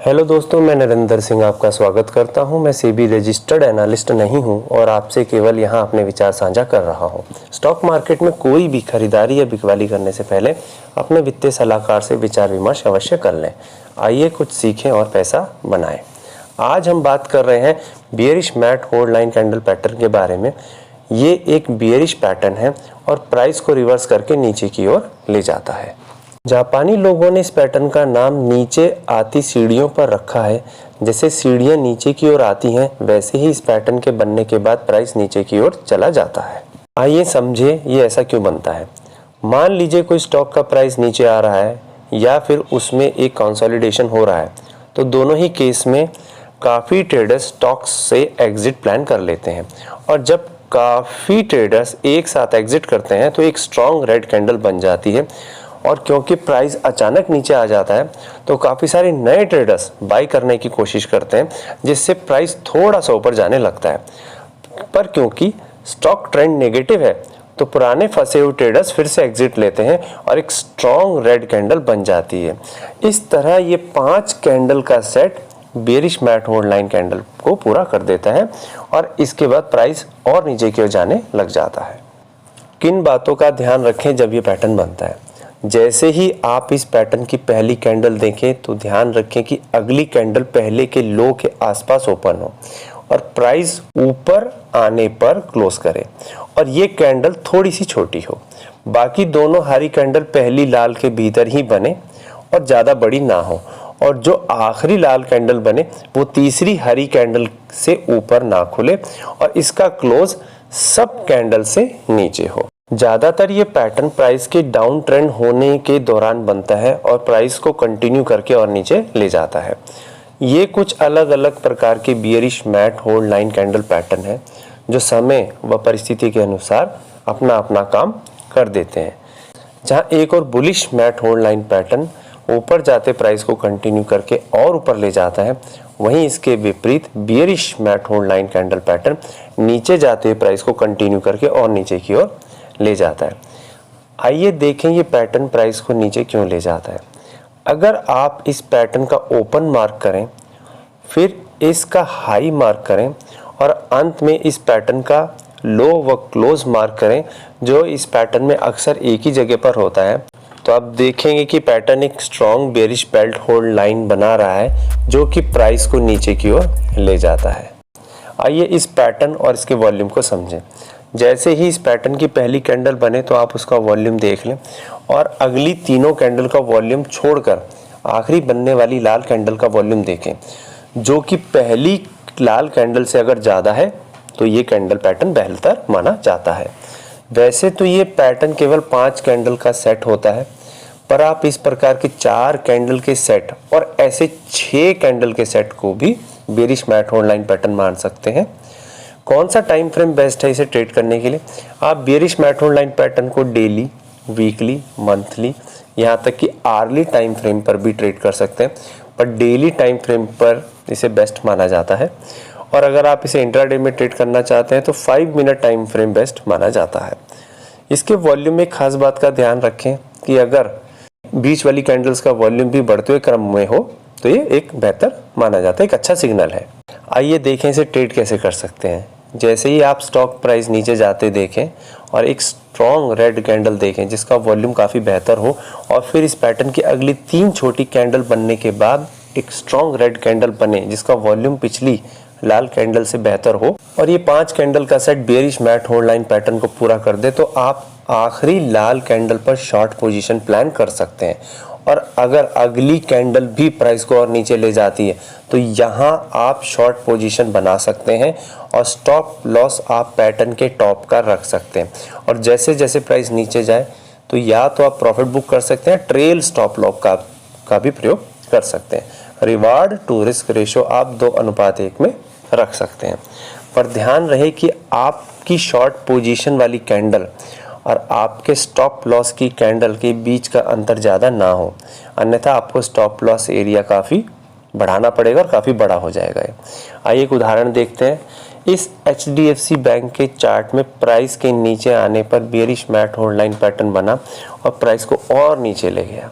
Hello दोस्तों, मैं नरेंद्र सिंह आपका स्वागत करता हूं। मैं सेबी रजिस्टर्ड एनालिस्ट नहीं हूं और आपसे केवल यहां अपने विचार साझा कर रहा हूं। स्टॉक मार्केट में कोई भी खरीदारी या बिकवाली करने से पहले अपने वित्तीय सलाहकार से विचार विमर्श अवश्य कर लें। आइए कुछ सीखें और पैसा बनाएं। आज हम बात कर रहे हैं bearish mat hold line candle pattern के बारे में। ये एक बियरिश पैटर्न है और प्राइस को रिवर्स करके नीचे की ओर ले जाता है। जापानी लोगों ने इस पैटर्न का नाम नीचे आती सीढ़ियों पर रखा है। जैसे सीढ़ियां नीचे की ओर आती हैं, वैसे ही इस पैटर्न के बनने के बाद प्राइस नीचे की ओर चला जाता है। आइए समझे ये ऐसा क्यों बनता है। मान लीजिए कोई स्टॉक का प्राइस नीचे आ रहा है या फिर उसमें एक कंसोलिडेशन हो रहा है, तो दोनों ही केस में काफ़ी ट्रेडर्स स्टॉक्स से एग्जिट प्लान कर लेते हैं। और जब काफ़ी ट्रेडर्स एक साथ एग्जिट करते हैं तो एक स्ट्रॉन्ग रेड कैंडल बन जाती है। और क्योंकि प्राइस अचानक नीचे आ जाता है तो काफ़ी सारे नए ट्रेडर्स बाई करने की कोशिश करते हैं, जिससे प्राइस थोड़ा सा ऊपर जाने लगता है। पर क्योंकि स्टॉक ट्रेंड नेगेटिव है तो पुराने फंसे हुए ट्रेडर्स फिर से एग्जिट लेते हैं और एक स्ट्रॉन्ग रेड कैंडल बन जाती है। इस तरह ये 5 कैंडल का set bearish mat hold line candle को पूरा कर देता है और इसके बाद प्राइस और नीचे की ओर जाने लग जाता है। किन बातों का ध्यान रखें जब ये पैटर्न बनता है। जैसे ही आप इस पैटर्न की पहली कैंडल देखें तो ध्यान रखें कि अगली कैंडल पहले के लो के आसपास ओपन हो और प्राइस ऊपर आने पर क्लोज करे और ये कैंडल थोड़ी सी छोटी हो। बाकी दोनों हरी कैंडल पहली लाल के भीतर ही बने और ज़्यादा बड़ी ना हो, और जो आखिरी लाल कैंडल बने वो तीसरी हरी कैंडल से ऊपर ना खुले और इसका क्लोज सब कैंडल से नीचे हो। ज़्यादातर ये पैटर्न प्राइस के डाउन ट्रेंड होने के दौरान बनता है और प्राइस को कंटिन्यू करके और नीचे ले जाता है। ये कुछ अलग अलग प्रकार के bearish mat hold line candle pattern है जो समय व परिस्थिति के अनुसार अपना अपना काम कर देते हैं। जहाँ एक और bullish mat hold line pattern ऊपर जाते प्राइस को कंटिन्यू करके और ऊपर ले जाता है, वहीं इसके विपरीत bearish mat hold line candle pattern नीचे जाते प्राइस को कंटिन्यू करके और नीचे की ओर ले जाता है। आइए देखें ये पैटर्न प्राइस को नीचे क्यों ले जाता है। अगर आप इस पैटर्न का ओपन मार्क करें, फिर इसका हाई मार्क करें और अंत में इस पैटर्न का लो व क्लोज मार्क करें, जो इस पैटर्न में अक्सर एक ही जगह पर होता है, तो आप देखेंगे कि पैटर्न एक strong bearish belt hold line बना रहा है जो कि प्राइस को नीचे की ओर ले जाता है। आइए इस पैटर्न और इसके वॉल्यूम को समझें। जैसे ही इस पैटर्न की पहली कैंडल बने तो आप उसका वॉल्यूम देख लें और अगली तीनों कैंडल का वॉल्यूम छोड़कर आखिरी बनने वाली लाल कैंडल का वॉल्यूम देखें, जो कि पहली लाल कैंडल से अगर ज़्यादा है तो ये कैंडल पैटर्न बेहतर माना जाता है। वैसे तो ये पैटर्न केवल 5 कैंडल का सेट होता है, पर आप इस प्रकार के 4 कैंडल के सेट और ऐसे 6 कैंडल के सेट को भी bearish mat hold line pattern मान सकते हैं। कौन सा टाइम फ्रेम बेस्ट है इसे ट्रेड करने के लिए। आप bearish mat hold line pattern को डेली, वीकली, मंथली, यहाँ तक कि आवर्ली टाइम फ्रेम पर भी ट्रेड कर सकते हैं, पर डेली टाइम फ्रेम पर इसे बेस्ट माना जाता है। और अगर आप इसे इंट्राडे में ट्रेड करना चाहते हैं तो 5 मिनट टाइम फ्रेम बेस्ट माना जाता है। इसके वॉल्यूम में खास बात का ध्यान रखें कि अगर बीच वाली कैंडल्स का वॉल्यूम भी बढ़ते हुए क्रम में हो तो ये एक बेहतर माना जाता है, एक अच्छा सिग्नल है। आइए देखें इसे ट्रेड कैसे कर सकते हैं। जैसे ही आप स्टॉक प्राइस नीचे जाते देखें और एक स्ट्रॉन्ग रेड कैंडल देखें जिसका वॉल्यूम काफ़ी बेहतर हो, और फिर इस पैटर्न की अगली 3 छोटी कैंडल बनने के बाद एक स्ट्रॉन्ग रेड कैंडल बने जिसका वॉल्यूम पिछली लाल कैंडल से बेहतर हो, और ये 5 कैंडल का set bearish mat hold line pattern को पूरा कर दे, तो आप आखिरी लाल कैंडल पर शॉर्ट पोजीशन प्लान कर सकते हैं। और अगर अगली कैंडल भी प्राइस को और नीचे ले जाती है तो यहाँ आप शॉर्ट पोजीशन बना सकते हैं और स्टॉप लॉस आप पैटर्न के टॉप का रख सकते हैं। और जैसे जैसे प्राइस नीचे जाए तो या तो आप प्रॉफिट बुक कर सकते हैं, ट्रेल स्टॉप लॉस का भी प्रयोग कर सकते हैं। रिवार्ड टू रिस्क रेशो आप 2:1 में रख सकते हैं। पर ध्यान रहे कि आपकी शॉर्ट पोजीशन वाली कैंडल और आपके स्टॉप लॉस की कैंडल के बीच का अंतर ज़्यादा ना हो, अन्यथा आपको स्टॉप लॉस एरिया काफ़ी बढ़ाना पड़ेगा और काफ़ी बड़ा हो जाएगा। आइए एक उदाहरण देखते हैं। इस HDFC बैंक के चार्ट में प्राइस के नीचे आने पर bearish mat hold line pattern बना और प्राइस को और नीचे ले गया।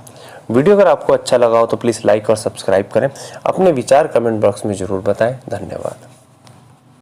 वीडियो अगर आपको अच्छा लगा हो तो प्लीज़ लाइक और सब्सक्राइब करें। अपने विचार कमेंट बॉक्स में ज़रूर बताएं। धन्यवाद।